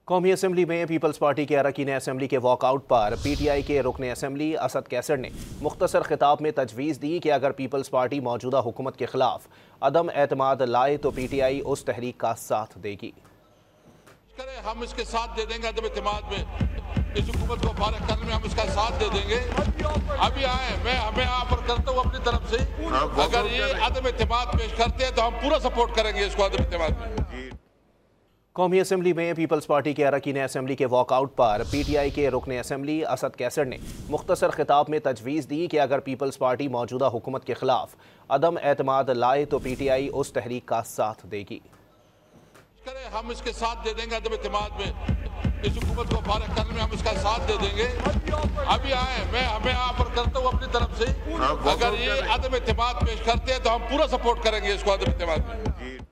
कौमी असम्बली में peoples party के अरकान असम्बली के वॉकआउट पर PTI के रुकन असम्बली असद कैसर ने मुख्तसर खिताब में तजवीज़ दी कि अगर पीपल्स पार्टी मौजूदा हुकूमत के खिलाफ अदम एतमाद लाए तो PTI उस तहरीक का साथ देगी। हम इसके साथ दे देंगे, अदम एतमाद में इस हुकूमत को फारिग करने में हम इसका साथ दे देंगे। अभी आए मैं हमें ऑफर करता हूँ अपनी तरफ से, अगर ये अदम एतमाद पेश करते हैं तो हम पूरा सपोर्ट करेंगे इसको अदम एतमाद में। कौमी असम्बली में पीपल्स पार्टी के अरकान असम्बली के वॉकआउट पर PTI के रुकन असम्बली असद कैसर ने मुख्तसर खिताब में तजवीज़ दी कि अगर पीपल्स पार्टी मौजूदा हुकूमत के खिलाफ अदम एतमाद लाए तो PTI उस तहरीक का साथ देगी। हम इसके साथ दे देंगे, अदम एतमाद में इस हुकूमत को फारिग करने में हम इसका साथ दे देंगे। अभी आए मैं हमें ऑफर करता हूँ अपनी तरफ से, अगर ये अदम एतमाद पेश करते हैं तो हम पूरा सपोर्ट करेंगे इसको अदम एतमाद में।